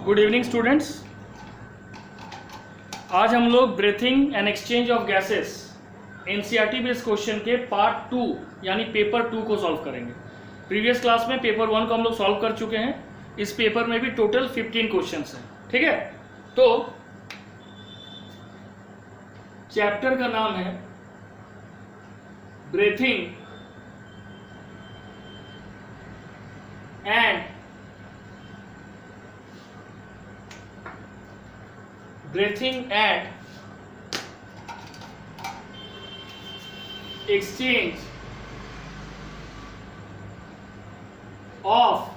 Good evening students. आज हम लोग breathing and exchange of gases NCERT based question के पार्ट 2 यानी पेपर 2 को सॉल्व करेंगे। प्रीवियस क्लास में पेपर 1 को हम लोग सॉल्व कर चुके हैं। इस पेपर में भी टोटल 15 क्वेश्चंस हैं। ठीक है, तो चैप्टर का नाम है breathing and exchange of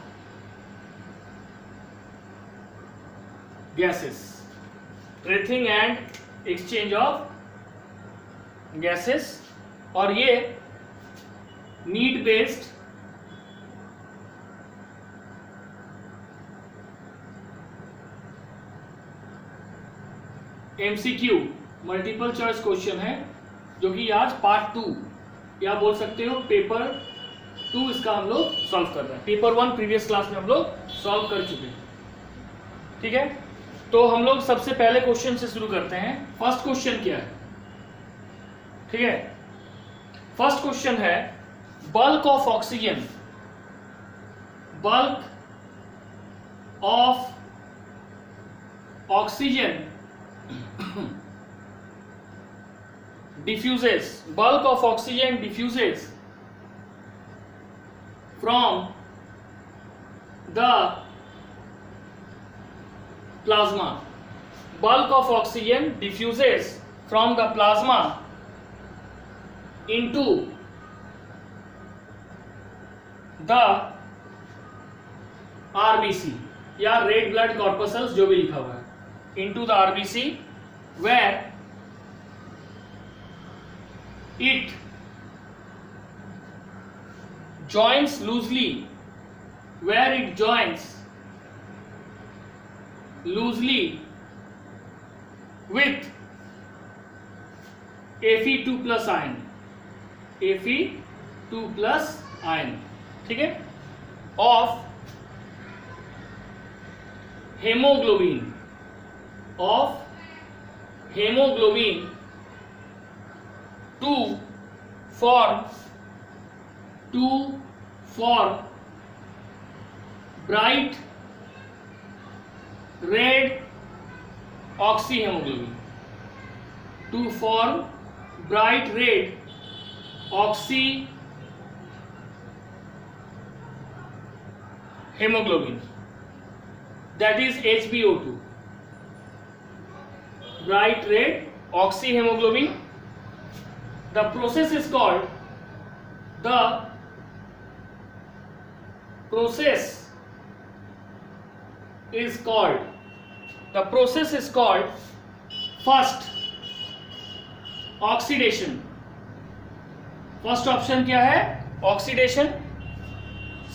gases, breathing and exchange of gases, और ये need based MCQ multiple choice question है, जो कि आज पार्ट 2 या बोल सकते हो पेपर 2 इसका हम लोग सॉल्व कर रहे हैं। पेपर 1 प्रीवियस क्लास में हम लोग सॉल्व कर चुके हैं। ठीक है, तो हम लोग सबसे पहले क्वेश्चन से शुरू करते हैं। फर्स्ट क्वेश्चन क्या है? ठीक है, फर्स्ट क्वेश्चन है bulk of oxygen, bulk of oxygen diffuses, bulk of oxygen diffuses from the plasma. Bulk of oxygen diffuses from the plasma into the RBC या red blood corpuscles, जो भी लिखा हुआ है, into the RBC where it joins loosely, where it joins loosely with Fe2 plus ion, Fe2 plus ion, ठीक है, of hemoglobin, of hemoglobin to form bright red oxyhemoglobin, to form bright red oxyhemoglobin, that is HbO2, bright red oxyhemoglobin. The process is called first oxidation. First option क्या है? Oxidation.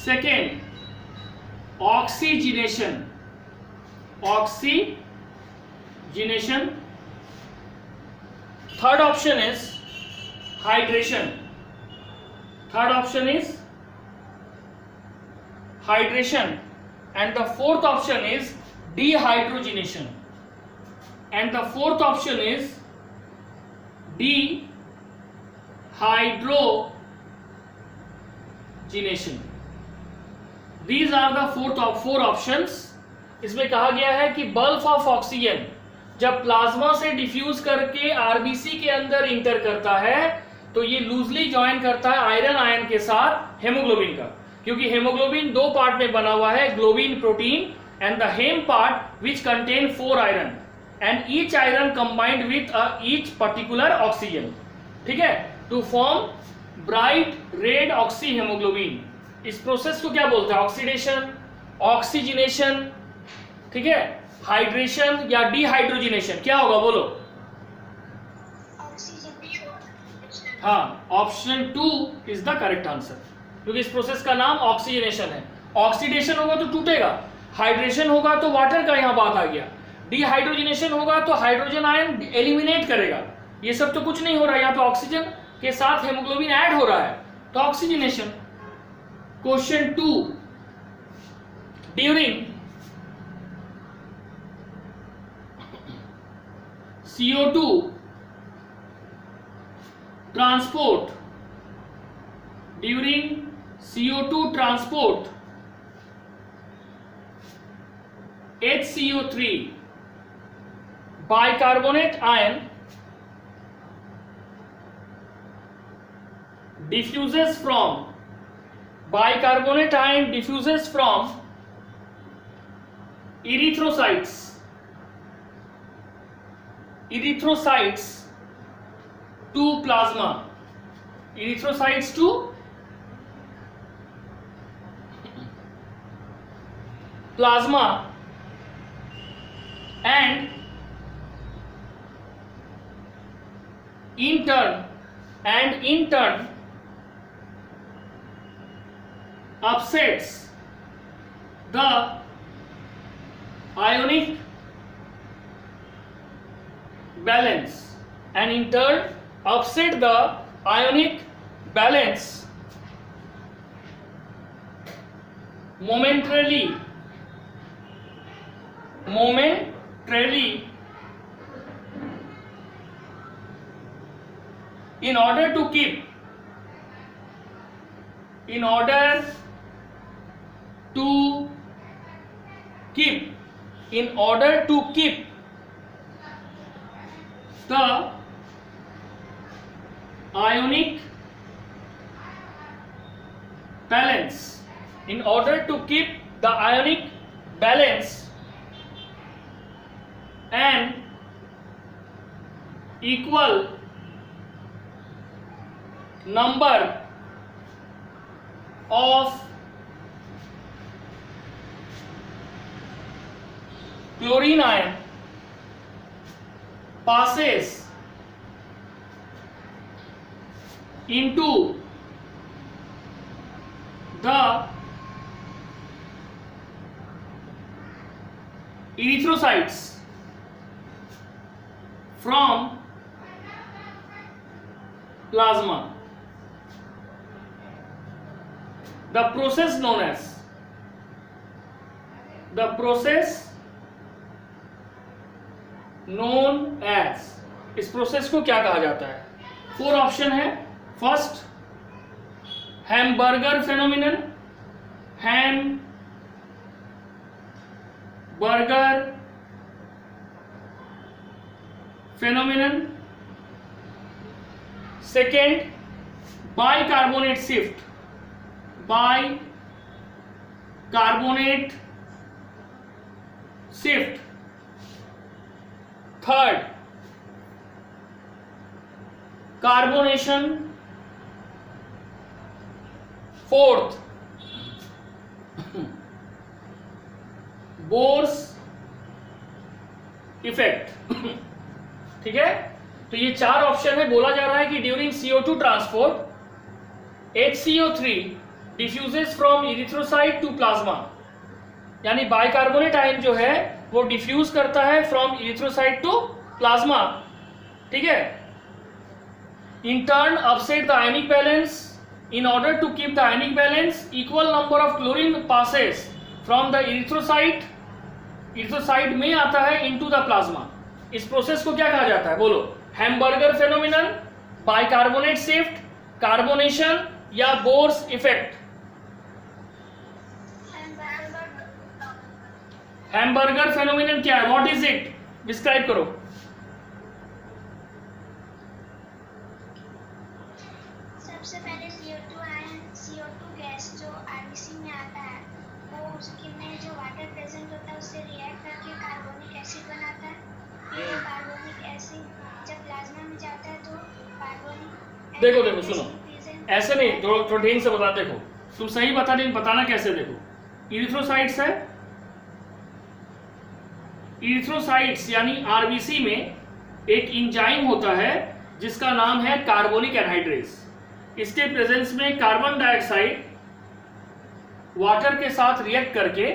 Second oxygenation, oxygenation. Third option is hydration. Third option is hydration, and the fourth option is dehydrogenation, and the fourth option is dehydrogenation. These are the four options. इसमें कहा गया है कि bulk of oxygen जब plasma से diffuse करके RBC के अंदर इंटर करता है तो ये लूजली ज्वाइन करता है आयरन आयन के साथ हेमोग्लोबिन का, क्योंकि हेमोग्लोबिन दो पार्ट में बना हुआ है, globin protein and the haem part which contain 4 iron and each iron combined with each particular oxygen. ठीक है, to form bright red oxyhaemoglobin. इस प्रोसेस को क्या बोलते हैं? ऑक्सीडेशन, ऑक्सीजिनेशन, ठीक है, हाइड्रेशन या डिहाइड्रोजिनेशन. क्या होगा बोलो? हाँ, option 2 is the correct answer, क्योंकि इस प्रोसेस का नाम ऑक्सीजनेशन है. ऑक्सीडेशन होगा तो टूटेगा, हाइड्रेशन होगा तो वाटर का यहां बात आ गया, डिहाइड्रोजिनेशन होगा तो हाइड्रोजन आयन एलिमिनेट करेगा. ये सब तो कुछ नहीं हो रहा है, यहाँ पे ऑक्सीजन के साथ हेमोग्लोबिन ऐड हो रहा है, तो oxygenation. Question 2. During CO2 transport, during CO2 transport, HCO3 bicarbonate ion diffuses from erythrocytes to plasma, erythrocytes to plasma, and in turn upsets the ionic balance, and in turn upset the ionic balance momentarily in order to keep the ionic balance, and equal number of chlorine ion passes into the erythrocytes from plasma. The process known as इस process को क्या कहा जाता है? 4 option है. First, hamburger phenomenon, second, bicarbonate shift, third, carbonation, fourth, Bohr's effect. ठीक है, तो ये 4 ऑप्शन है. बोला जा रहा है कि during CO2 transport HCO3 diffuses from erythrocyte to plasma, यानी बाइकार्बोनेट आयन जो है वो डिफ्यूज करता है फ्रॉम इरिथ्रोसाइट टू प्लाज्मा. ठीक है, in turn upset the ionic balance. In order to keep the ionic balance, equal number of chlorine passes from the erythrocyte में आता है into the plasma. इस प्रोसेस को क्या कहा जाता है? बोलो. Hamburger phenomenon, bicarbonate shift, carbonation या बोर्स इफेक्ट? हैमबर्गर फेनोमेनन क्या है? What is it? डिस्क्राइब करो. सबसे पहले CO2 गैस जो आरबीसी में आता है वो उसके में जो वाटर प्रेजेंट होता है उससे रिएक्ट करके कार्बोनिक एसिड बनाता है. फिर कार्बोनिक एसिड जब प्लाज्मा में जाता है तो कार्बोनिक देखो सुनो, ऐसे नहीं, थोड़ा ढंग से बता. देखो तुम सही बता रही, बताना कैसे. देखो इरिथ्रोसाइट्स है, इरिथ्रोसाइट्स यानी आरबीसी में एक एंजाइम होता है जिसका नाम है कार्बोनिक एनहाइड्रेज. इसके प्रेजेंस में कार्बन डाइऑक्साइड वाटर के साथ रिएक्ट करके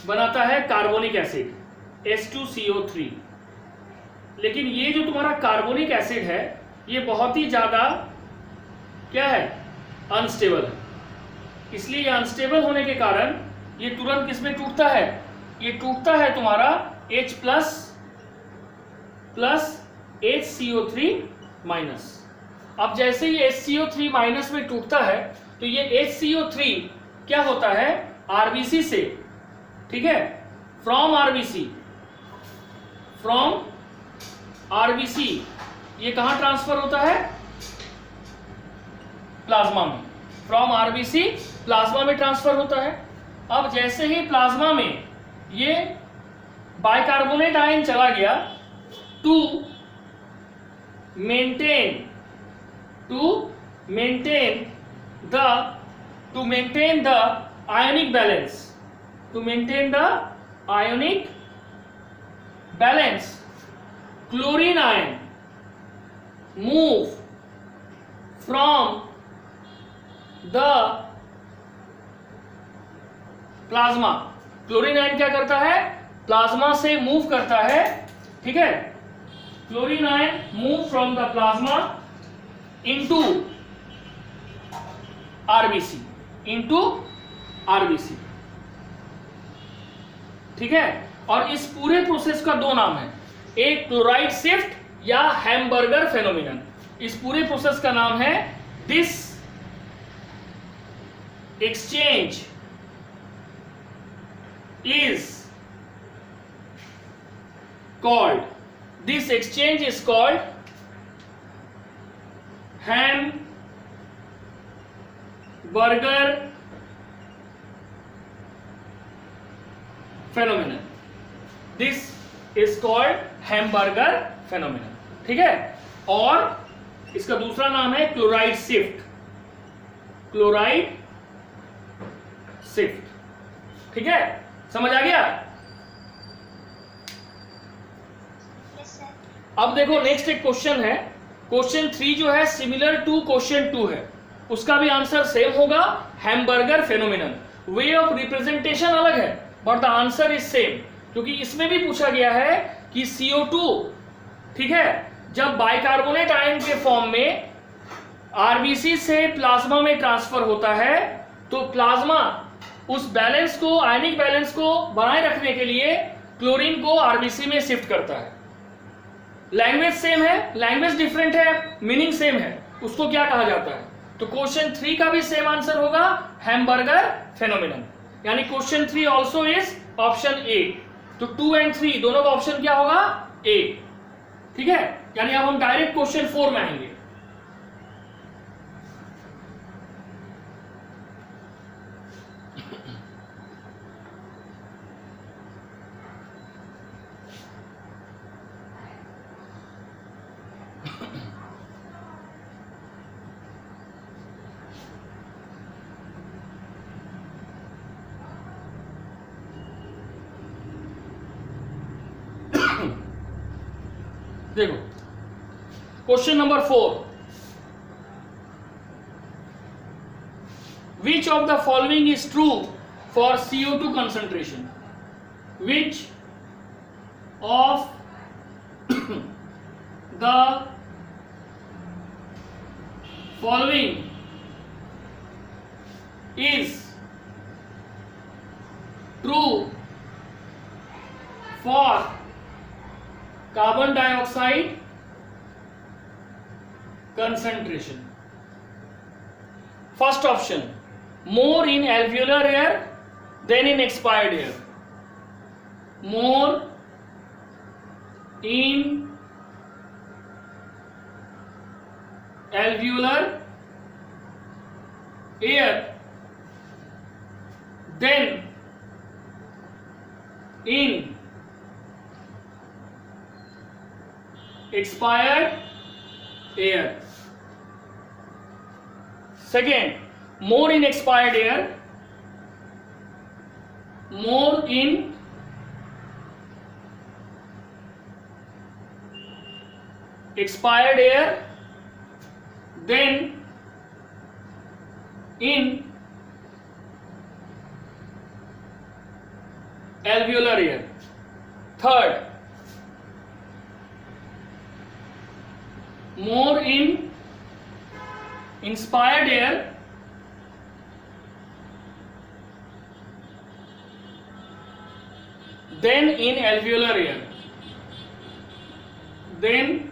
बनाता है कार्बोनिक एसिड H2CO3. लेकिन ये जो तुम्हारा कार्बोनिक एसिड है ये बहुत ही ज्यादा क्या है? अनस्टेबल है. इसलिए ये अनस्टेबल होने के कारण ये तुरंत किसमें टूटता है? ये टूटता है तुम्हारा H+ HCO3 माइनस। अब जैसे ही HCO3 माइनस में टूटता है तो ये HCO3 क्या होता है, आरबीसी से, ठीक है, फ्रॉम आरबीसी ये कहां ट्रांसफर होता है, प्लाज्मा में। फ्रॉम आरबीसी प्लाज्मा में ट्रांसफर होता है। अब जैसे ही प्लाज्मा में ये बाइकार्बोनेट आयन चला गया to maintain the ionic balance, chlorine ion move from the plasma. Chlorine ion क्या करता है, प्लाज्मा से मूव करता है, ठीक है। Chlorine ion move from the plasma into RBC, ठीक है। और इस पूरे प्रोसेस का दो नाम है, एक क्लोराइड शिफ्ट या हैमबर्गर फेनोमेनन। इस पूरे प्रोसेस का नाम है this exchange is called Hamburger phenomenon। This is called Hamburger phenomenon, ठीक है। और इसका दूसरा नाम है क्लोराइड शिफ्ट, ठीक है। समझ आ गया। Yes sir. अब देखो नेक्स्ट एक क्वेश्चन है, क्वेश्चन 3 जो है सिमिलर टू क्वेश्चन 2 है, उसका भी आंसर सेम होगा, hamburger phenomenon. Way of representation अलग है but the answer is same, क्योंकि इसमें भी पूछा गया है कि CO2, ठीक है, जब बाइकार्बोनेट आयन के फॉर्म में आरबीसी से प्लाज्मा में ट्रांसफर होता है तो प्लाज्मा उस बैलेंस को, आयनिक बैलेंस को बनाए रखने के लिए क्लोरीन को आरबीसी में शिफ्ट करता है। लैंग्वेज सेम है, लैंग्वेज डिफरेंट है, मीनिंग सेम है, उसको क्या कहा जाता है। तो क्वेश्चन 3 का भी सेम आंसर होगा, हैमबर्गर फेनोमेनन। यानी question 3 also is option A. तो 2 एंड 3 दोनों का ऑप्शन क्या होगा, ए, ठीक है। यानी अब हम डायरेक्ट क्वेश्चन 4 में आएंगे। देखो question number 4, which of the following is true for CO2 concentration? Which of the following is true for carbon dioxide concentration? First option, more in alveolar air than in expired air. More in alveolar air than in expired air. Second, more in expired air, more in expired air than in alveolar air. Third, more in inspired air than in alveolar air. Then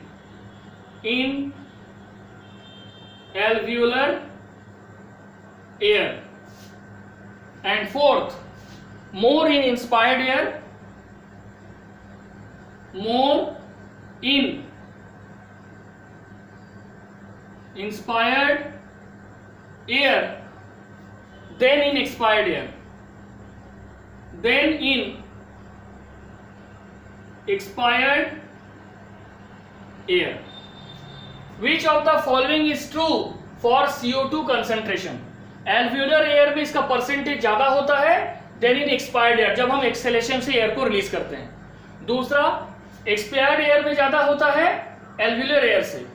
in alveolar air, and fourth, more in inspired air, more in inspired air than in expired air, then in expired air. Which of the following is true for CO2 concentration? alveolar air में इसका percentage ज्यादा होता है then in expired air, जब हम acceleration से air को release करते हैं। दूसरा, एक्सपायर्ड एयर में ज्यादा होता है alveolar एयर से।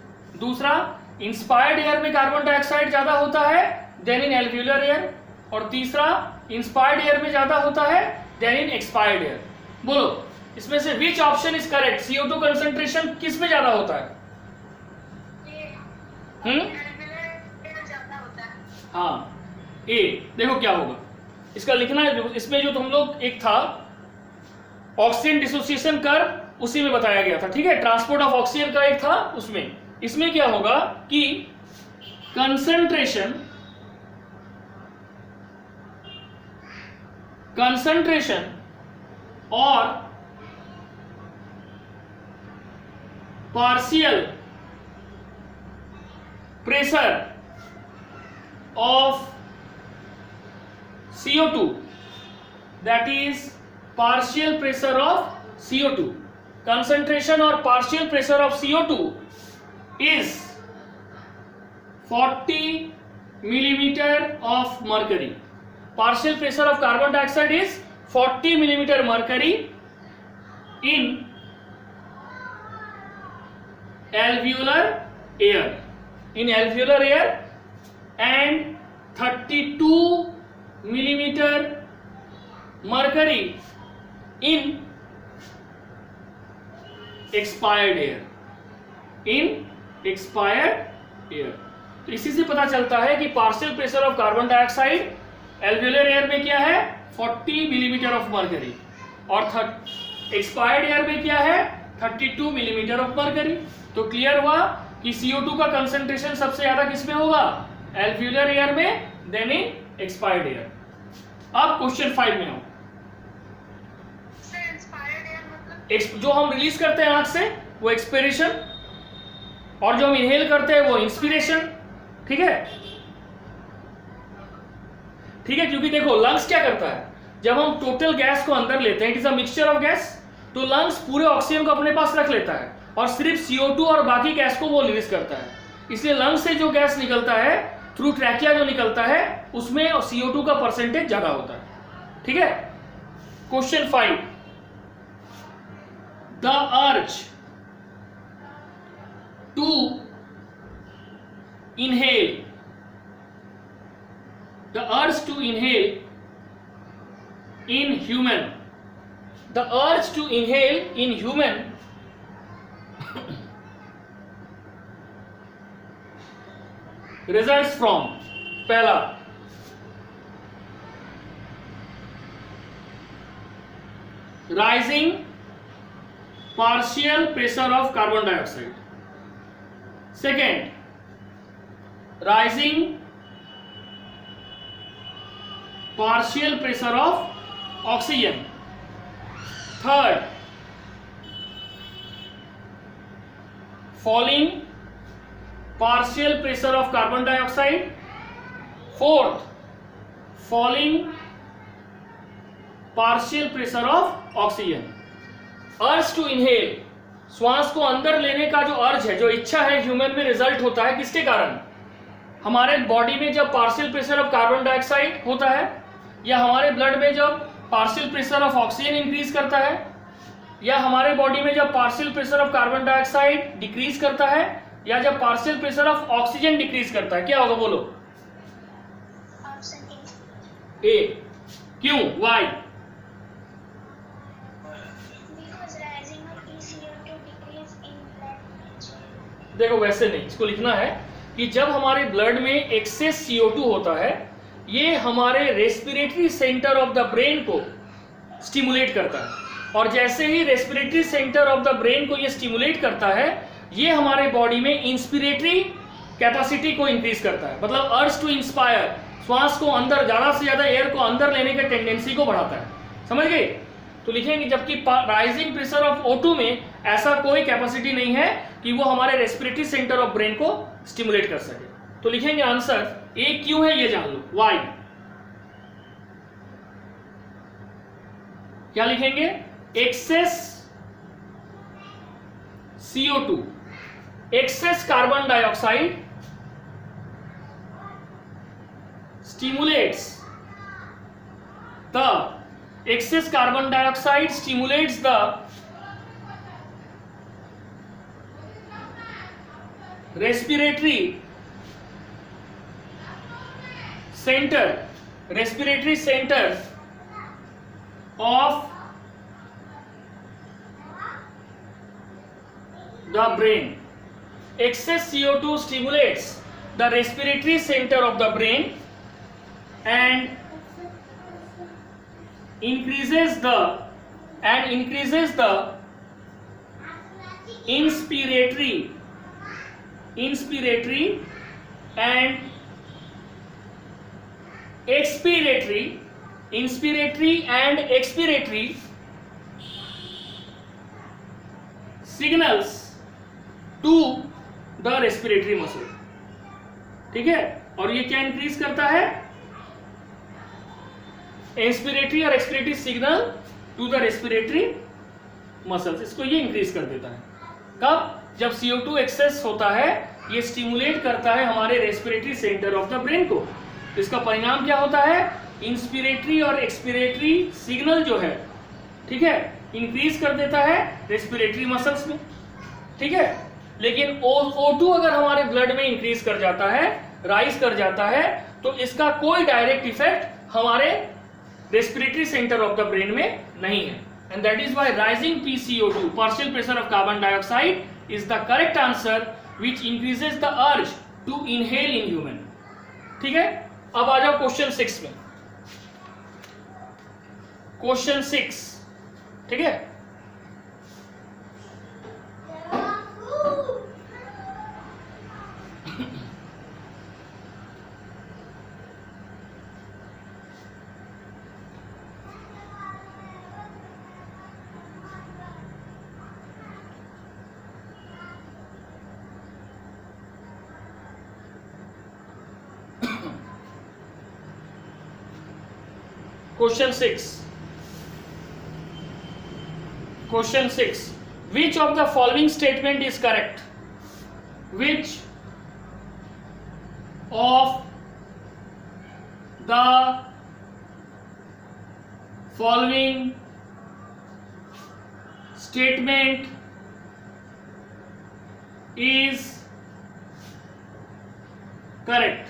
दूसरा, इंस्पायर्ड एयर में कार्बन डाइऑक्साइड ज्यादा होता है देन इन alveolar एयर। और तीसरा, इंस्पायर्ड एयर में ज्यादा होता है देन इन एक्सपायर्ड एयर। बोलो इसमें से which option is correct? CO2 concentration किस में ज्यादा होता है? हाँ, ए। देखो क्या होगा, इसका लिखना है, इसमें जो तुम लोग एक था ऑक्सीजन डिसोसिएशन कर्व, उसी में बताया गया था, ठीक है, ट्रांसपोर्ट ऑफ ऑक्सीजन का एक था उसमें। इसमें क्या होगा कि कंसंट्रेशन और partial pressure of CO2, that is partial pressure of CO2, concentration or partial pressure of CO2 is 40 millimeter of mercury. Partial pressure of carbon dioxide is 40 millimeter mercury in alveolar air, and 32 millimeter mercury in expired air, तो इसी से पता चलता है कि partial pressure of carbon dioxide alveolar air में क्या है 40 मिलीमीटर ऑफ मर्करी, और एक्सपायर्ड एयर में क्या है 32 मिलीमीटर ऑफ मर्करी। तो क्लियर हुआ कि CO2 का कंसंट्रेशन सबसे ज्यादा किसमें होगा? alveolar एयर में, देन इन एक्सपायर्ड एयर। अब क्वेश्चन 5 में आओ। जो हम रिलीज करते हैं आंख से वो एक्सपिरेशन, और जो हम इनहेल करते हैं वो इंस्पिरेशन, ठीक है? ठीक है, क्योंकि देखो लंग्स क्या करता है, जब हम टोटल गैस को अंदर लेते हैं, it is a mixture of gas, तो लंग्स पूरे ऑक्सीजन को अपने पास रख लेता है और सिर्फ CO2 और बाकी गैस को वो रिलीज करता है। इसलिए लंग्स से जो गैस निकलता है थ्रू ट्रैकिया जो निकलता है उसमें CO2 का परसेंटेज ज्यादा होता है, ठीक है? Question 5, the urge to inhale, the urge to inhale in human, the urge to inhale in human results from, पहला, rising partial pressure of carbon dioxide, second, rising partial pressure of oxygen, third, falling partial pressure of carbon dioxide, fourth, falling partial pressure of oxygen। Urge to inhale, श्वास को अंदर लेने का जो अर्ज है, जो इच्छा है, ह्यूमन में रिजल्ट होता है किसके कारण? हमारे बॉडी में जब partial pressure of carbon dioxide होता है, या हमारे ब्लड में जब partial pressure of oxygen increase करता है, या हमारे बॉडी में जब partial pressure of carbon dioxide decrease करता है, या जब partial pressure of oxygen decrease करता है, क्या होगा बोलो? ए। क्यों? वाई? देखो वैसे नहीं, इसको लिखना है कि जब हमारे ब्लड में एक्सेस CO2 होता है, ये हमारे respiratory centre of the brain को स्टिमुलेट करता है, और जैसे ही respiratory centre of the brain को ये स्टिमुलेट करता है, ये हमारे बॉडी में इंस्पिरेटरी कैपेसिटी को इंक्रीज करता है, मतलब अर्ज टू इंस्पायर, श्वास को अंदर, ज्यादा से ज्यादा एयर को अंदर लेने के टेंडेंसी को बढ़ाता है, समझ गए? तो लिखेंगे जबकि राइजिंग प्रेशर ऑफ O2 में ऐसा कोई कैपेसिटी नहीं है कि वो हमारे रेस्पिरेटरी सेंटर ऑफ ब्रेन को स्टिमुलेट कर सके। तो लिखेंगे आंसर ए क्यों है ये जान लो, वाई। क्या लिखेंगे? Excess CO2, excess carbon dioxide stimulates the excess carbon dioxide stimulates the respiratory center of the brain. Excess CO2 stimulates the respiratory center of the brain and increases the inspiratory and expiratory signals to the respiratory muscle। ठीक है, और ये क्या increase करता है? Inspiratory और expiratory signal to the respiratory muscles, इसको ये इंक्रीज कर देता है। कब? जब CO2 एक्सेस होता है, ये स्टिमुलेट करता है हमारे respiratory centre of the brain को। तो इसका परिणाम क्या होता है? इंस्पिरेटरी और एक्सपिरेटरी सिग्नल जो है, ठीक है, इंक्रीज कर देता है रेस्पिरेटरी मसल्स में, ठीक है। लेकिन O2 अगर हमारे ब्लड में इंक्रीज कर जाता है, राइज कर जाता है, तो इसका कोई डायरेक्ट इफेक्ट हमारे respiratory centre of the brain में नहीं है। And that is why rising PCO2, partial pressure of carbon dioxide, is the correct answer which increases the urge to inhale in human. ठीक है, अब आ जाओ क्वेश्चन 6 में। Question 6, ठीक है, Question 6. Question 6. Which of the following statement is correct? Which of the following statement is correct?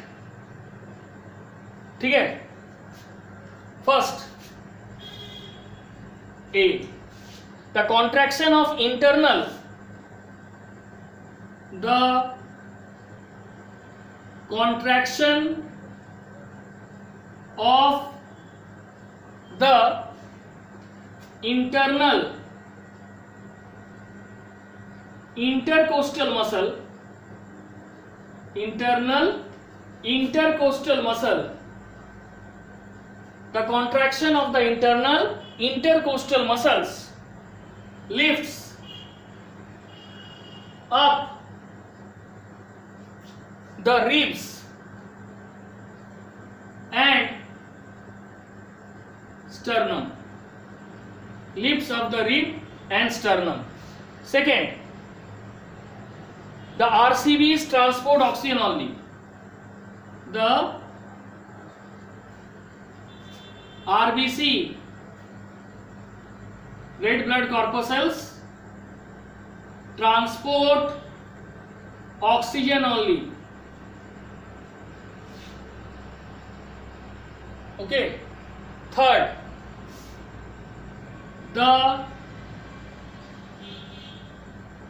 ठीक है, First, A. The contraction of internal, the contraction of the internal intercostal muscle, the contraction of the internal intercostal muscles lifts up the ribs and sternum. Lifts up the rib and sternum. Second, the RCBs transport oxygen only. The RBC, red blood corpuscles, transport oxygen only. Okay. Third, the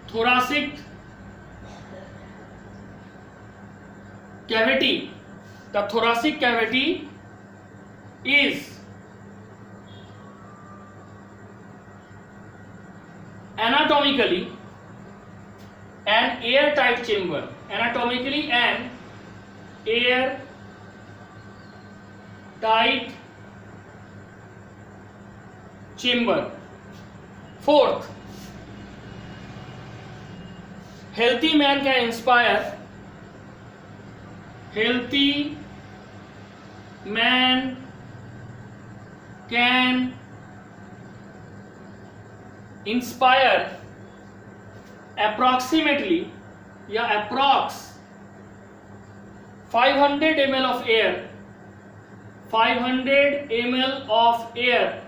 thoracic cavity, is anatomically an airtight chamber, anatomically an airtight chamber. Fourth, healthy man can inspire, healthy man can inspire approximately या approx 500 ml of air, 500 ml of air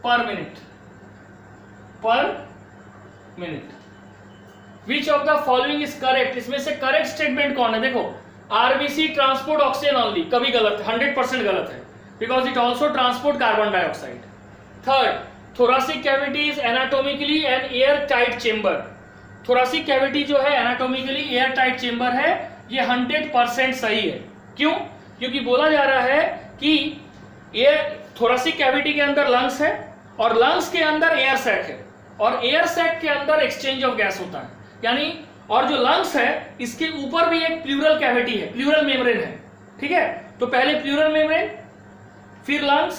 per minute, Which of the following is correct? इसमें से correct statement कौन है? देखो, RBC transport oxygen only, कभी गलत, 100% गलत है, because it also transport carbon dioxide. Third, thoracic cavity is anatomically an air tight chamber. Thoracic cavity जो है एनाटोमिकली एयर टाइट चेम्बर है, ये 100% सही है. क्यों? क्योंकि बोला जा रहा है कि एयर थोरासिक कैविटी के अंदर लंग्स है और लंग्स के अंदर एयर सैक है और एयर सैक के अंदर एक्सचेंज ऑफ गैस होता है. यानी और जो लंग्स है इसके ऊपर भी एक प्लूरल कैविटी है, प्लूरल मेम्ब्रेन है. ठीक है, तो पहले प्लूरल मेम्ब्रेन, फिर लंग्स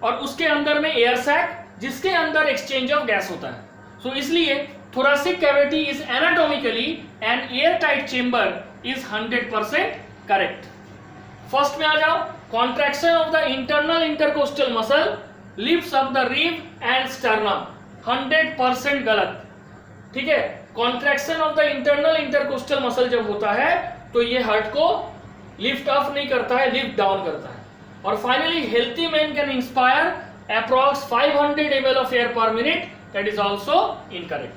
और उसके अंदर में एयर सैक जिसके अंदर एक्सचेंज ऑफ गैस होता है. सो इसलिए thoracic cavity is anatomically an airtight chamber is 100% correct. First में आ जाओ, contraction of the internal intercostal muscle lifts up the rib and sternum, 100% गलत. ठीक है, contraction of the internal intercostal muscle जब होता है तो ये हार्ट को लिफ्ट अप नहीं करता है, लिफ्ट डाउन करता है. और finally healthy man can inspire approx 500 ml of air per minute, that is also incorrect.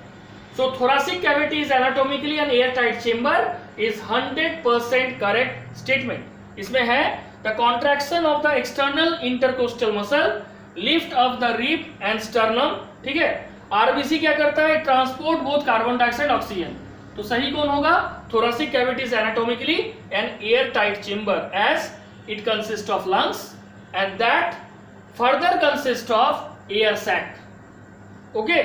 So thoracic cavity is anatomically an airtight chamber is 100% correct statement. इसमें है the contraction of the external intercostal muscle lift of the rib and sternum. ठीक है, RBC क्या करता है? Transport both carbon dioxide oxygen. तो सही कौन होगा? thoracic cavity is anatomically an airtight chamber as it consists of lungs and that further consists of air sac. Okay,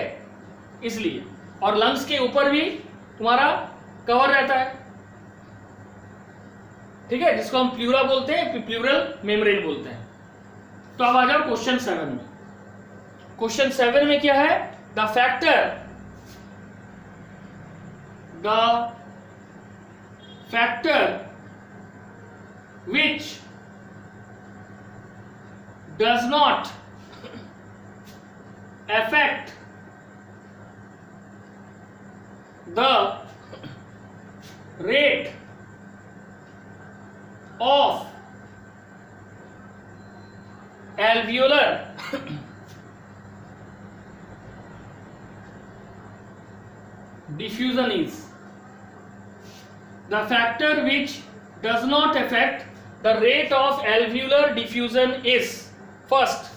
इसलिए और लंग्स के ऊपर भी तुम्हारा कवर रहता है. ठीक है, जिसको हम प्लूरा बोलते हैं, प्लूरल मेम्ब्रेन बोलते हैं. तो अब आ जाओ क्वेश्चन 7 में. क्वेश्चन 7 में क्या है? The factor which does not affect the rate of alveolar diffusion is the factor which does not affect the rate of alveolar diffusion is first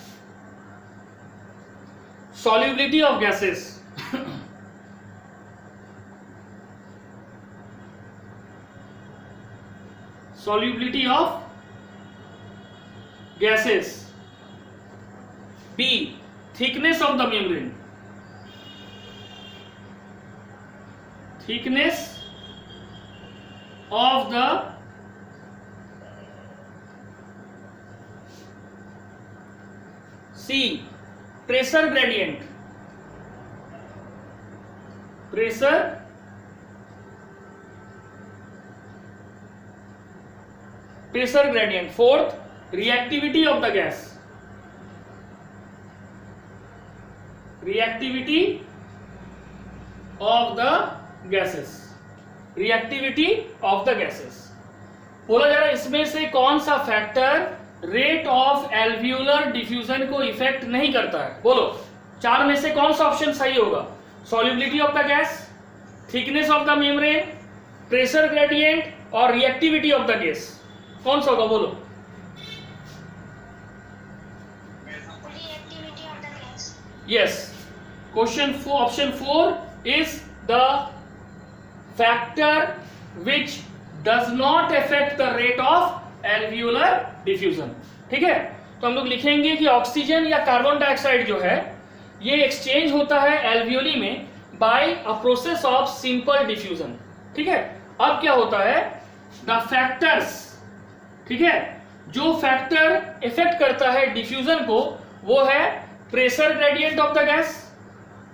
solubility of gases solubility of gases. B, thickness of the membrane, thickness of the C, pressure gradient, pressure gradient. Fourth, reactivity of the gas, reactivity of the gases, reactivity of the gases. बोला जा रहा है इसमें से कौन सा factor rate of alveolar diffusion को effect नहीं करता है? बोलो, चार में से कौन सा ऑप्शन सही होगा? Solubility of the gas, thickness of the membrane, pressure gradient और रिएक्टिविटी ऑफ द गैस. कौन सा होगा? बोलो. reactivity of the gas. Yes. Question 4, option 4 is the factor which does not affect the rate of alveolar diffusion. ठीक है, तो हम लोग लिखेंगे कि ऑक्सीजन या कार्बन डाइऑक्साइड जो है ये एक्सचेंज होता है एल्वियोली में by a process of simple diffusion. ठीक है, अब क्या होता है, द फैक्टर्स, ठीक है, जो फैक्टर इफेक्ट करता है डिफ्यूजन को वो है pressure gradient of the gas,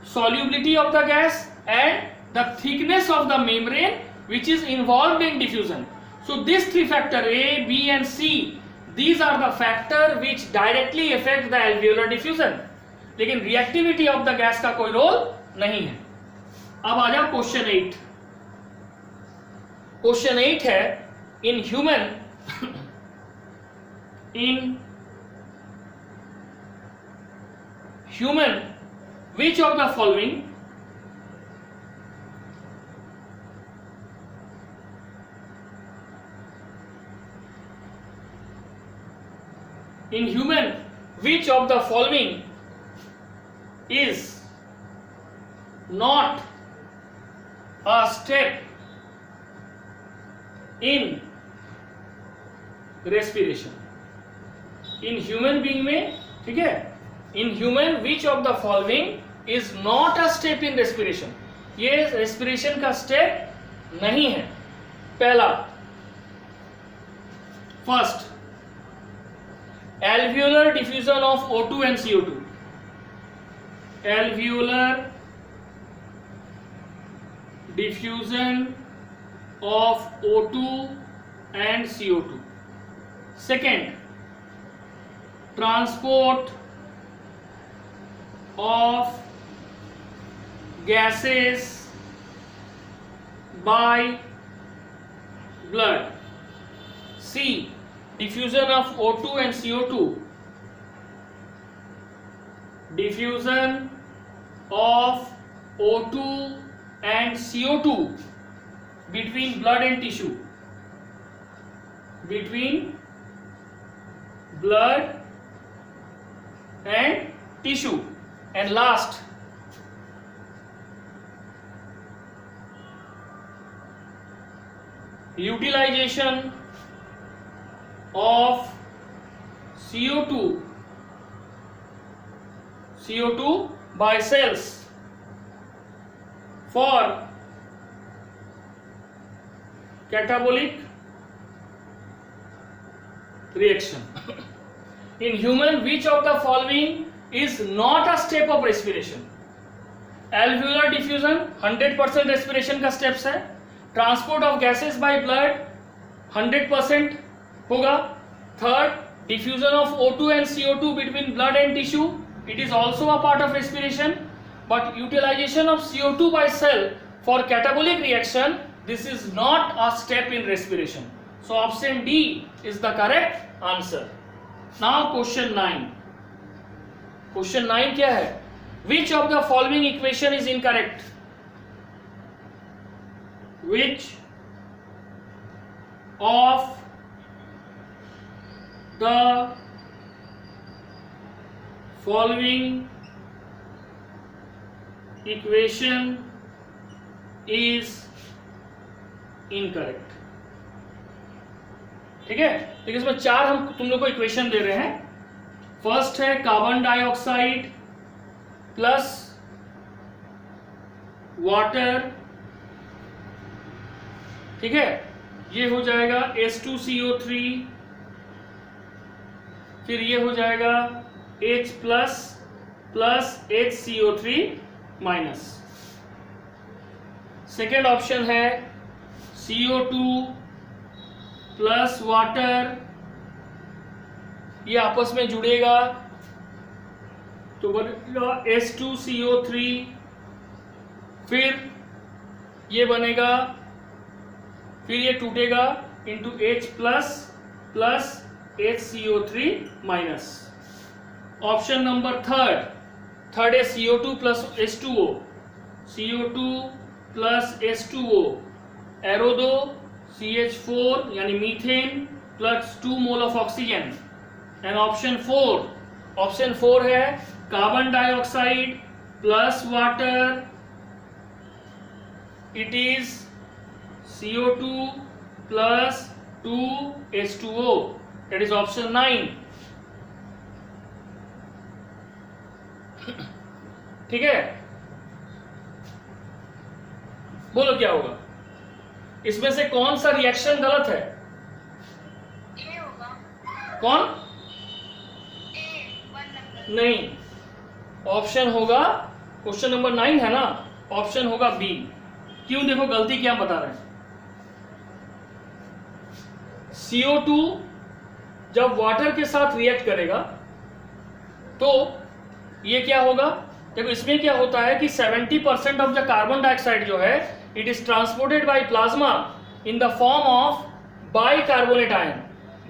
solubility of the gas and the thickness of the membrane which is involved in diffusion. So these three factors A, B and C, these are the factor which directly affect the alveolar diffusion. लेकिन reactivity of the gas का कोई role नहीं है। अब आ जाओ question 8। Question 8 है in human which of the following is not a step in respiration? in human being में, ठीक है, in human which of the following is not a step in respiration? ये respiration का step नहीं है। पहला, first, alveolar diffusion of O2 and CO2, alveolar diffusion of O2 and CO2. Second, transport of gases by blood. C, diffusion of O2 and CO2, diffusion of O2 and CO2 between blood and tissue, between blood and tissue. And last, utilization of CO2 by cells for catabolic reaction. In human, which of the following is not a step of respiration? Alveolar diffusion 100% respiration का steps है। Transport of gases by blood 100% होगा। Third, diffusion of O2 and CO2 between blood and tissue, it is also a part of respiration, but utilisation of CO2 by cell for catabolic reaction, this is not a step in respiration. So option D is the correct answer. Now question 9। Question 9 क्या है? Which of the following equation is incorrect? Which of the following equation is incorrect? ठीक है, तो इसमें चार हम तुम लोग को इक्वेशन दे रहे हैं। फर्स्ट है कार्बन डाइऑक्साइड प्लस वाटर, ठीक है, ये हो जाएगा H2CO3, फिर ये हो जाएगा H plus HCO3 minus. Second option है CO2 प्लस वाटर, ये आपस में जुड़ेगा तो बनेगा H2CO3, फिर ये बनेगा, फिर ये टूटेगा into H plus HCO3 minus. Option number third है CO2 plus H2O, CO2 plus H2O, arrow दो CH4 यानी methane plus 2 mole of oxygen. And option 4 है carbon dioxide plus water, it is CO2 plus 2H2O, that is option 9। ठीक है, बोलो क्या होगा? इसमें से कौन सा रिएक्शन गलत है? ए होगा। कौन? ए 1 नंबर। नहीं, ऑप्शन होगा, क्वेश्चन नंबर 9 है ना, ऑप्शन होगा बी। क्यों? देखो गलती क्या बता रहे हैं। CO2 जब वाटर के साथ रिएक्ट करेगा तो ये क्या होगा? देखो इसमें क्या होता है कि 70% ऑफ द कार्बन डाइऑक्साइड जो है it is transported by plasma in the form of bicarbonate ion.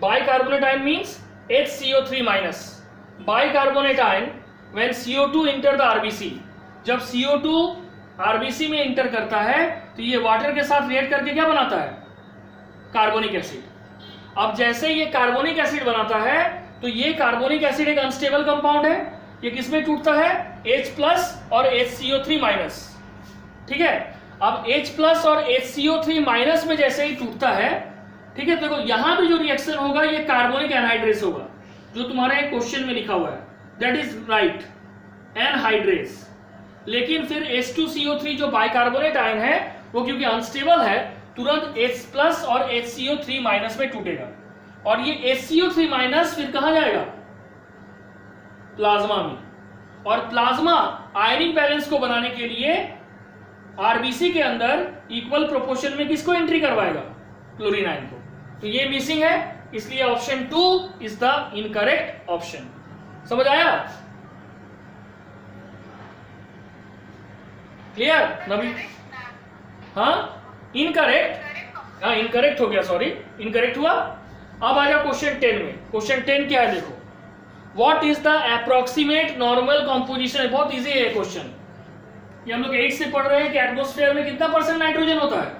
Bicarbonate ion means HCO3 minus. Bicarbonate ion when CO2 enter the RBC, जब CO2 RBC में इंटर करता है तो ये वाटर के साथ रिएक्ट करके क्या बनाता है? Carbonic acid. अब जैसे ये कार्बोनिक एसिड बनाता है तो ये कार्बोनिक एसिड एक अनस्टेबल कंपाउंड है, ये किसमें टूटता है? H+ और HCO3 माइनस। ठीक है, अब H+ और HCO3 माइनस में जैसे ही टूटता है, ठीक है, तो देखो यहां भी जो रिएक्शन होगा ये कार्बोनिक एनहाइड्रेस होगा, जो तुम्हारे क्वेश्चन में लिखा हुआ है, दैट इज राइट, एनहाइड्रेस। लेकिन फिर H2CO3 जो बाइकार्बोनेट आयन है वो क्योंकि अनस्टेबल है तुरंत H+ और HCO3 माइनस में टूटेगा, और ये HCO3 माइनस फिर कहां जाएगा? प्लाज्मा में। और प्लाज्मा आयनिक बैलेंस को बनाने के लिए आरबीसी के अंदर इक्वल प्रोपोर्शन में किसको एंट्री करवाएगा? क्लोरीन आयन को। तो ये मिसिंग है, इसलिए option 2 is the incorrect option. समझ आया? क्लियर नबी? हाँ, इनकरेक्ट, हाँ इनकरेक्ट हो गया, सॉरी इनकरेक्ट हुआ। अब आ जाओ क्वेश्चन 10 में। क्वेश्चन 10 क्या है देखो, what is the approximate normal composition. बहुत इजी है क्वेश्चन, ये हम लोग 8 से पढ़ रहे हैं कि एटमॉस्फेयर में कितना % नाइट्रोजन होता है?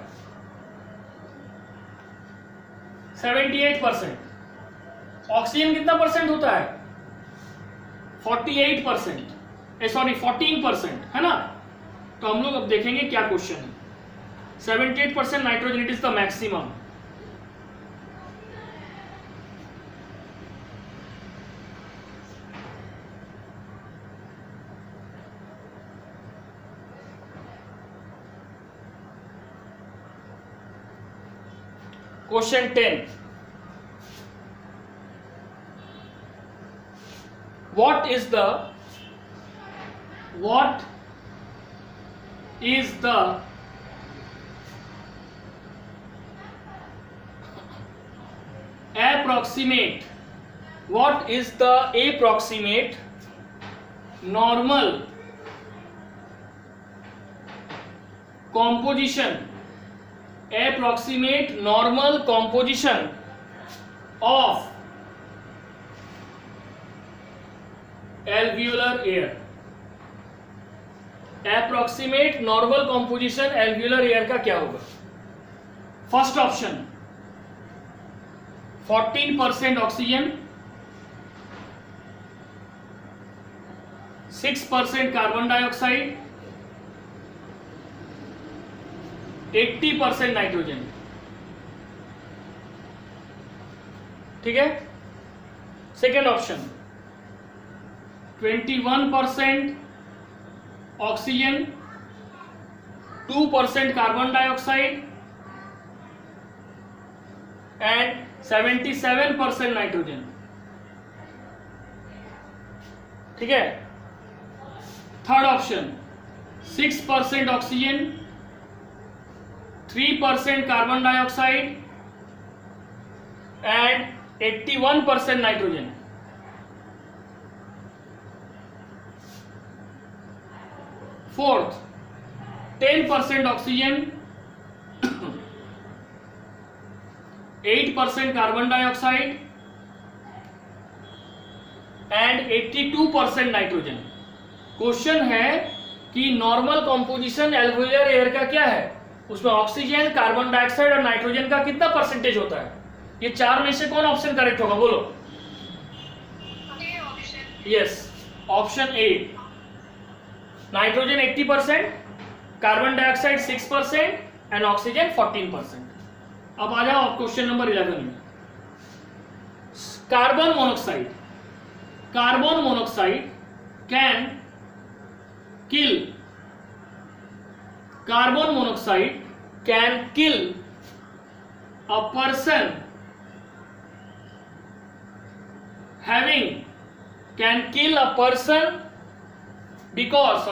78%। ऑक्सीजन कितना % होता है? 48%, सॉरी 14%, है ना? तो हम लोग अब देखेंगे क्या क्वेश्चन है। 78% nitrogen, it is the maximum. Question 10. What is the approximate normal composition of alveolar air? approximate normal composition alveolar air का क्या होगा? First option 14% oxygen, 6% carbon dioxide, 80% nitrogen. ठीक है, second option 21% oxygen, 2% carbon dioxide and 77% nitrogen. ठीक है, third option 6% oxygen, 3% carbon dioxide and 81% nitrogen. Fourth 10% oxygen, 8% carbon dioxide and 82% nitrogen. Question है कि normal composition एल्वेओलर air का क्या है, उसमें ऑक्सीजन, कार्बन डाइऑक्साइड और नाइट्रोजन का कितना परसेंटेज होता है? ये चार में से कौन ऑप्शन करेक्ट होगा बोलो? Yes, option A. Nitrogen 80%, carbon dioxide 6% and oxygen 14%। अब आ जाओ क्वेश्चन नंबर 11 में। Carbon monoxide can kill carbon monoxide can kill a person can kill a person because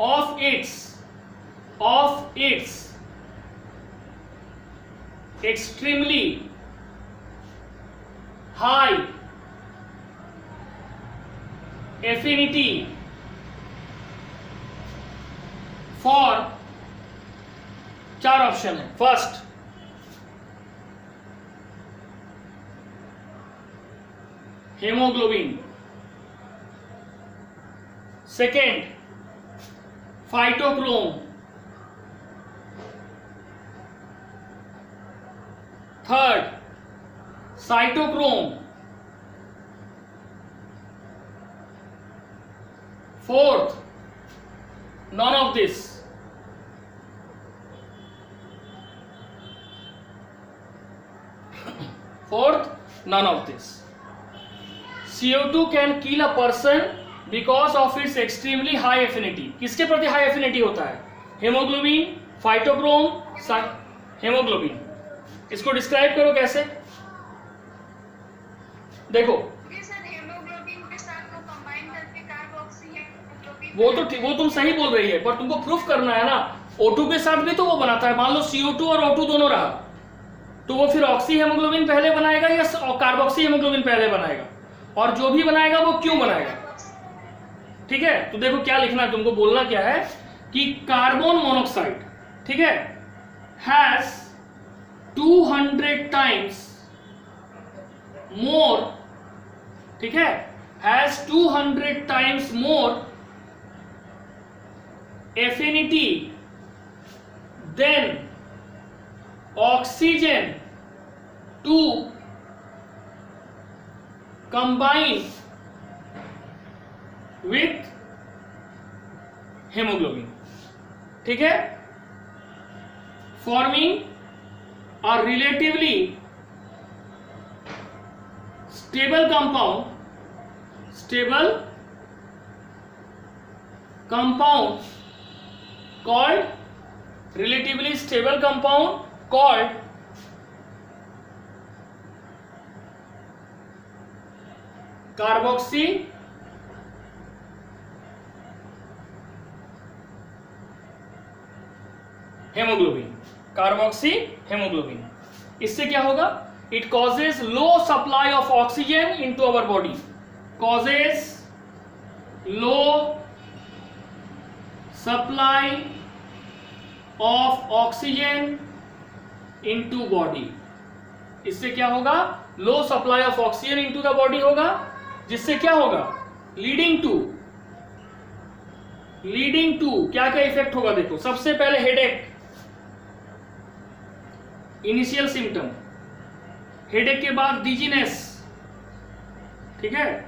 of its extremely high affinity for, चार option है. First, haemoglobin. Second, phytochrome. Third, cytochrome. Fourth, none of this. Fourth, none of this. CO2 can kill a person because of its extremely high affinity. किसके प्रति high affinity होता है? Haemoglobin, phytochrome, haemoglobin. इसको describe करो कैसे. देखो वो तुम सही बोल रही है, पर तुमको प्रूफ करना है ना. O2 के साथ भी तो वो बनाता है. मान लो CO2 और O2 दोनों रहा, तो वो फिर ऑक्सी हेमोग्लोबिन पहले बनाएगा या कार्बोक्सी हेमोग्लोबिन पहले बनाएगा, और जो भी बनाएगा वो क्यों बनाएगा. ठीक है, तो देखो क्या लिखना है तुमको. बोलना क्या है कि कार्बन मोनोक्साइड, ठीक है, हैज 200 टाइम्स मोर, ठीक है, has 200 times more affinity than oxygen to combine with hemoglobin. ठीक है, forming a relatively stable compound called relatively stable compound called carboxy haemoglobin. Carboxy haemoglobin. इससे क्या होगा? It causes low supply of oxygen into our body. Causes low supply of oxygen into body. इससे क्या होगा? Low supply of oxygen into the body होगा, जिससे क्या होगा? लीडिंग टू क्या क्या इफेक्ट होगा? देखो, सबसे पहले हेडेक, इनिशियल सिम्टम. हेडेक के बाद डिजीनेस, ठीक है.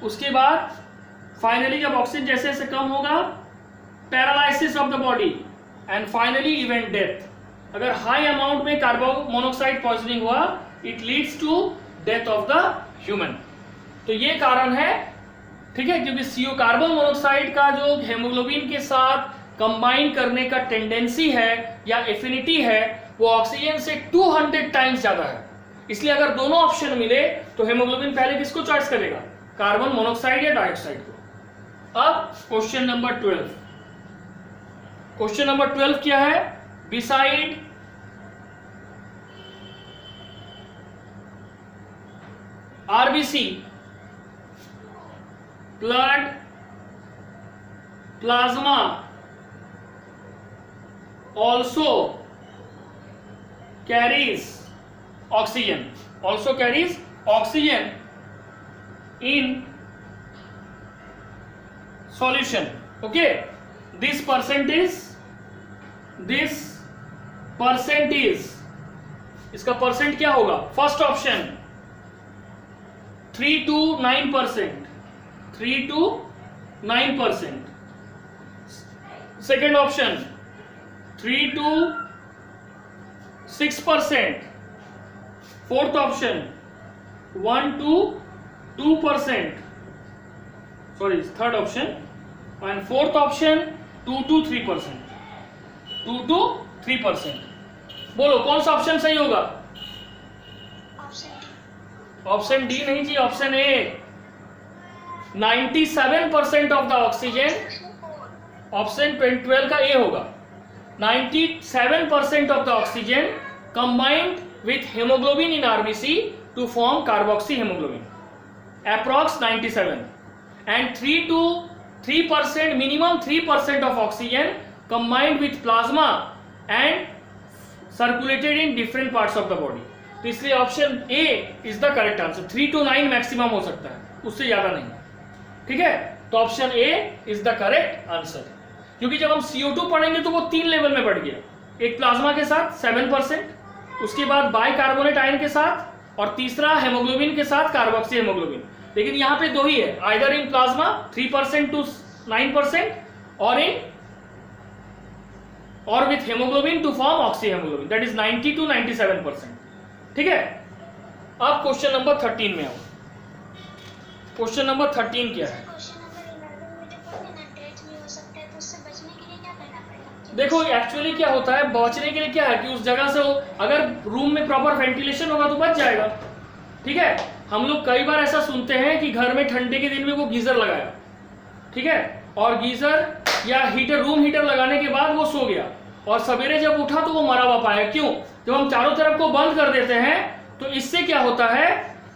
उसके बाद फाइनली जब ऑक्सीजन जैसे जैसे कम होगा, paralysis of the body, and finally event death. अगर हाई अमाउंट में कार्बन मोनोक्साइड पॉइजनिंग हुआ, it leads to death of the human. तो ये कारण है, ठीक है, क्योंकि CO कार्बन मोनोक्साइड का जो हेमोग्लोबिन के साथ कंबाइन करने का टेंडेंसी है या एफिनिटी है, वो ऑक्सीजन से 200 टाइम्स ज्यादा है. इसलिए अगर दोनों ऑप्शन मिले तो हेमोग्लोबिन पहले किसको चॉइस करेगा? कार्बन मोनोक्साइड या डाइऑक्साइड को. अब क्वेश्चन नंबर 12. क्वेश्चन नंबर 12 क्या है? Beside RBC, blood plasma also carries oxygen in solution. Okay, this percentage, इसका परसेंट क्या होगा? First option 3 to 9%, 3 to 9%. Second option 3 to 6%. Fourth option 1 to 2%, sorry, third option, and fourth option 2 to 3%, 2 to 3%। बोलो कौन सा option सही होगा? Option D नहीं जी, option A. 97% of the oxygen, option 12 का ए होगा। 97% of the oxygen combined with hemoglobin in RBC to form carboxy hemoglobin, approx 97, and 3% minimum 3% of oxygen combined with plasma and circulated in different parts of the body। तो इसलिए option A is the correct answer. 3 to 9 maximum हो सकता है, उससे ज्यादा नहीं। ठीक है, तो option A is the correct answer. क्योंकि जब हम CO2 पढ़ेंगे तो वो 3 लेवल में बढ़ गया, एक प्लाज्मा के साथ 7%, उसके बाद बाइकार्बोनेट आयन के साथ, और तीसरा हेमोग्लोबिन के साथ कार्बोक्सी हेमोग्लोबिन। लेकिन यहाँ पे 2 ही है, आइदर इन प्लाज्मा 3% to 9% और with haemoglobin to form oxyhaemoglobin, that is 90 to 97%। ठीक है, अब क्वेश्चन नंबर 13 में आओ। क्वेश्चन नंबर 13 क्या है? देखो एक्चुअली क्या होता है, बचने के लिए क्या है कि उस जगह से अगर रूम में प्रॉपर वेंटिलेशन होगा तो बच जाएगा। ठीक है, हम लोग कई बार ऐसा सुनते हैं कि घर में ठंडे के दिन में वो गीजर लगाया, ठीक है, और गीजर या हीटर, रूम हीटर लगाने के बाद वो सो गया, और सवेरे जब उठा तो वो मरा हुआ पाया। क्यों? जब हम चारों तरफ को बंद कर देते हैं तो इससे क्या होता है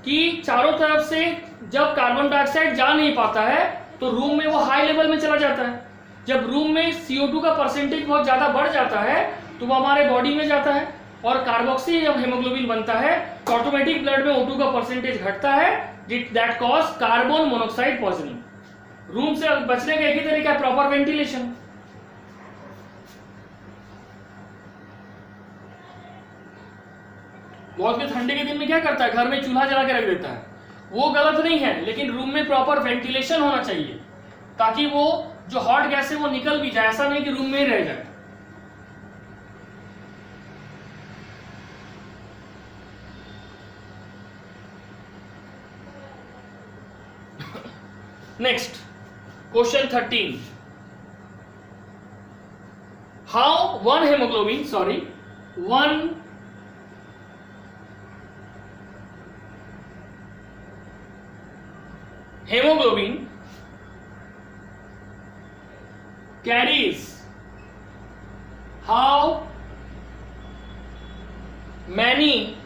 कि चारों तरफ से जब कार्बन डाइऑक्साइड जा नहीं पाता है तो रूम में वो हाई लेवल में चला जाता है। जब रूम में CO2 का परसेंटेज बहुत ज्यादा बढ़ जाता है तो वो हमारे बॉडी में जाता है, और कार्बोक्सी जब हेमोग्लोबिन बनता है तो ऑटोमेटिक ब्लड में O2 का परसेंटेज घटता है, that cause carbon monoxide poisoning. Room से बचने का एक ही तरीका है, प्रॉपर वेंटिलेशन। बहुत भी ठंडे के दिन में क्या करता है, घर में चूल्हा जला के रख देता है, वो गलत नहीं है, लेकिन रूम में प्रॉपर वेंटिलेशन होना चाहिए ताकि वो जो हॉट गैस है वो निकल भी जाए, ऐसा नहीं कि रूम में ही रह जाए। Next question 13, how one haemoglobin, sorry, one hemoglobin carries how many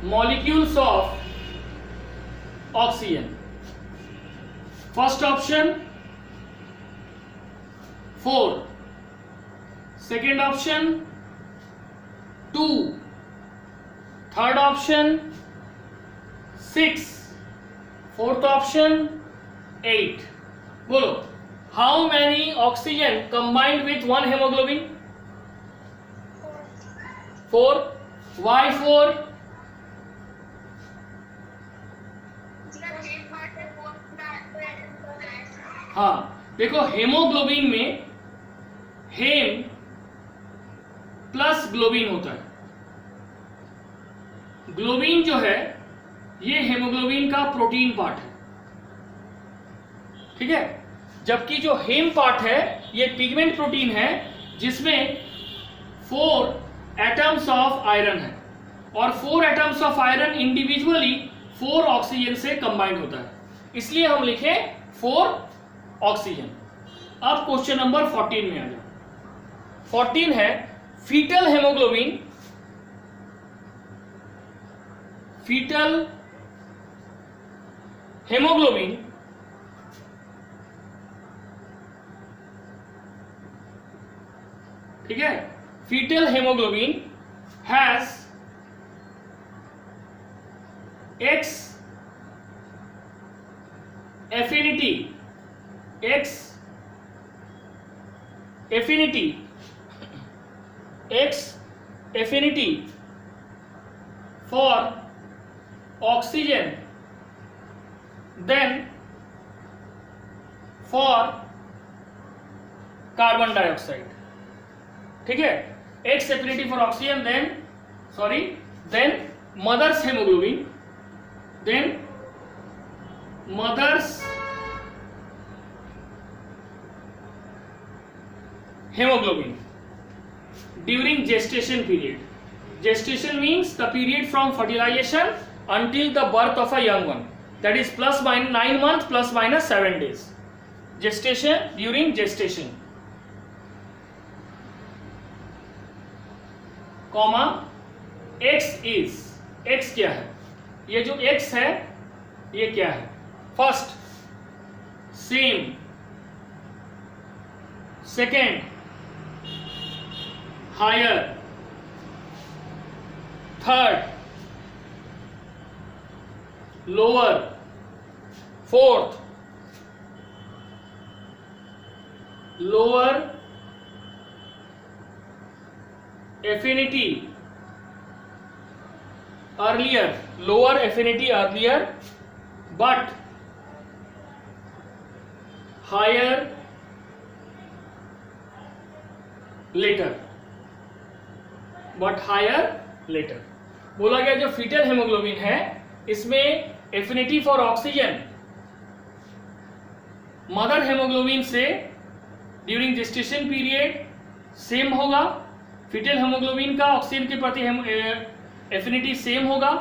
molecules of oxygen? First option 4, second option 2, third option 6, fourth option 8। बोलो, how many oxygen combined with one hemoglobin? 4। Why 4? हाँ, देखो haemoglobin में हेम plus globin होता है। Globin जो है ये haemoglobin का प्रोटीन पार्ट है, ठीक है, जबकि जो हेम पार्ट है ये पिगमेंट प्रोटीन है जिसमें 4 एटम्स ऑफ आयरन है, और 4 atoms of iron individually 4 oxygen से कंबाइंड होता है, इसलिए हम लिखे 4 ऑक्सीजन। अब क्वेश्चन नंबर 14 में आ जाओ। 14 है फीटल हेमोग्लोबिन, फीटल हेमोग्लोबिन ठीक है, foetal haemoglobin has X affinity, X affinity, X affinity for oxygen then for carbon dioxide। ठीक है, X affinity for oxygen then sorry, then mother's hemoglobin, then mother's hemoglobin during gestation period. Gestation means the period from fertilization until the birth of a young one, that is plus minus 9 months plus minus 7 days. Gestation, during gestation, comma x is, x क्या है, ये जो x है ये क्या है, first same, second higher, third lower, fourth lower affinity earlier, lower affinity earlier but higher later, but higher later. बोला गया जो फीटल हेमोग्लोबिन है इसमें affinity for oxygen mother haemoglobin से ड्यूरिंग जेस्टेशन पीरियड सेम होगा, फीटल हेमोग्लोबिन का oxygen के प्रति एफिनिटी सेम होगा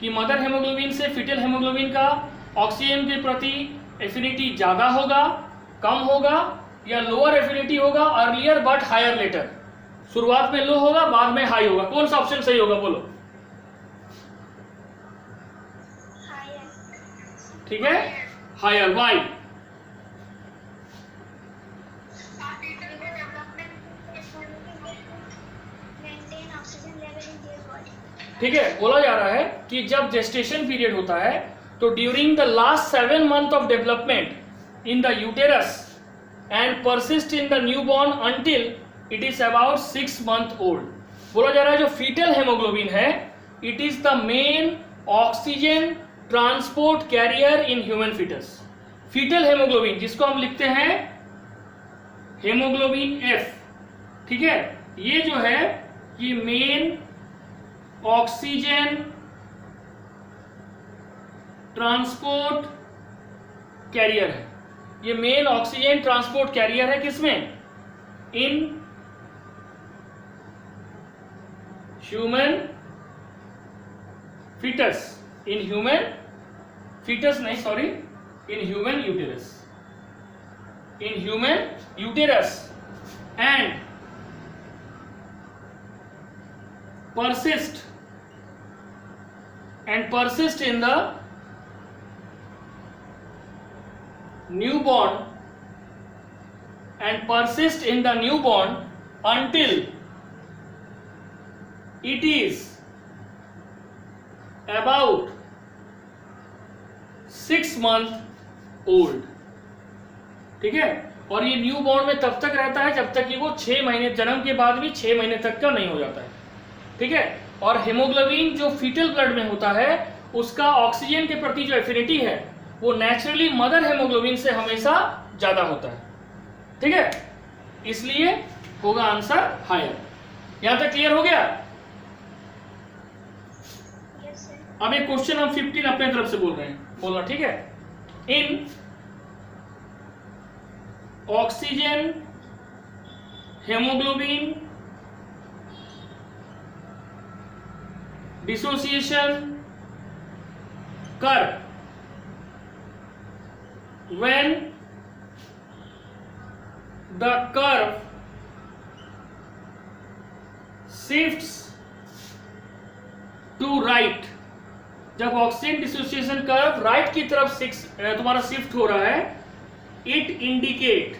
कि मदर हेमोग्लोबिन से फीटल हेमोग्लोबिन का ऑक्सीजन के प्रति एफिनिटी ज़्यादा होगा, कम होगा, या लोअर एफिनिटी होगा, अर्लियर बट हायर लेटर, शुरुआत में लो होगा बाद में हाई होगा. कौन सा ऑप्शन सही होगा बोलो. ठीक है, हायर. वाई? ठीक है, बोला जा रहा है कि जब जेस्टेशन पीरियड होता है तो during the last 7 months of development in the uterus and persist in the newborn until it is about 6 months old. बोला जा रहा है जो फीटल हेमोग्लोबिन है it is the main oxygen transport carrier in human foetus. Foetal haemoglobin जिसको हम लिखते हैं हेमोग्लोबिन एफ, ठीक है, ये जो है ये मेन ऑक्सीजन ट्रांसपोर्ट कैरियर है. ये मेन ऑक्सीजन ट्रांसपोर्ट कैरियर है किसमें? In human foetus, in human foetus नहीं sorry, in human uterus, in human uterus and persist in the newborn and persist in the newborn until it is about 6 months old. ठीक है, और ये newborn में तब तक रहता है जब तक कि वो 6 महीने, जन्म के बाद भी 6 महीने तक का नहीं हो जाता है. ठीक है, और हेमोग्लोबिन जो फीटल ब्लड में होता है उसका ऑक्सीजन के प्रति जो एफिनिटी है वो नेचुरली मदर हेमोग्लोबिन से हमेशा ज्यादा होता है. ठीक है, इसलिए होगा आंसर हायर. यहां तक क्लियर हो गया? अब एक क्वेश्चन हम 15 अपने तरफ से बोल रहे हैं, बोलना ठीक है. In oxygen haemoglobin dissociation curve, when the curve shifts to right, जब ऑक्सीजन डिसोसिएशन कर्व राइट की तरफ तुम्हारा शिफ्ट हो रहा है, it indicate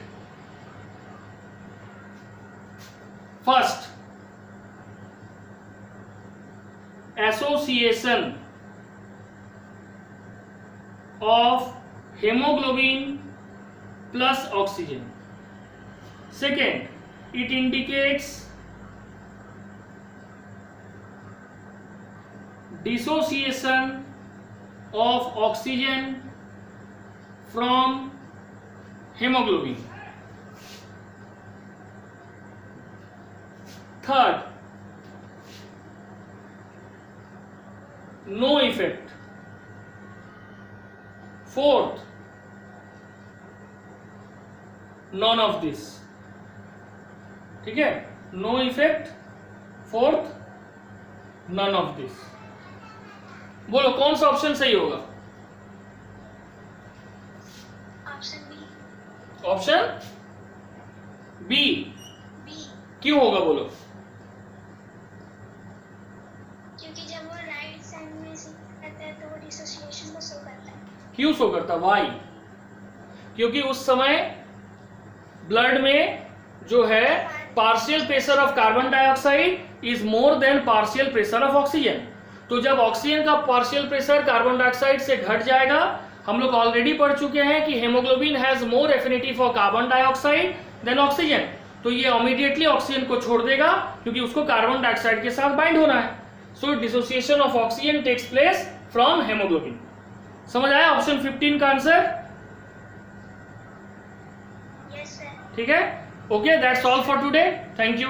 first association of hemoglobin plus oxygen. Second, it indicates dissociation of oxygen from hemoglobin. Third, no effect. Fourth, none of this. ठीक है, no effect. Fourth, none of this. बोलो कौन सा ऑप्शन सही होगा? Option B. Option B. B, क्यों होगा बोलो? क्योंकि जब वो राइट साइड में करता है तो वो डिसोसिएशन को शो करता है. क्यों शो करता? वाई? क्योंकि उस समय ब्लड में जो है partial pressure of carbon dioxide is more than partial pressure of oxygen. तो जब ऑक्सीजन का पार्शियल प्रेशर कार्बन डाइऑक्साइड से घट जाएगा, हम लोग ऑलरेडी पढ़ चुके हैं कि haemoglobin has more affinity for carbon dioxide than oxygen. तो ये इमीडिएटली ऑक्सीजन को छोड़ देगा क्योंकि उसको कार्बन डाइऑक्साइड के साथ बाइंड होना है. So dissociation of oxygen takes place from haemoglobin. समझ आया ऑप्शन 15 का आंसर? Yes sir. ठीक है, okay, that's all for today. Thank you.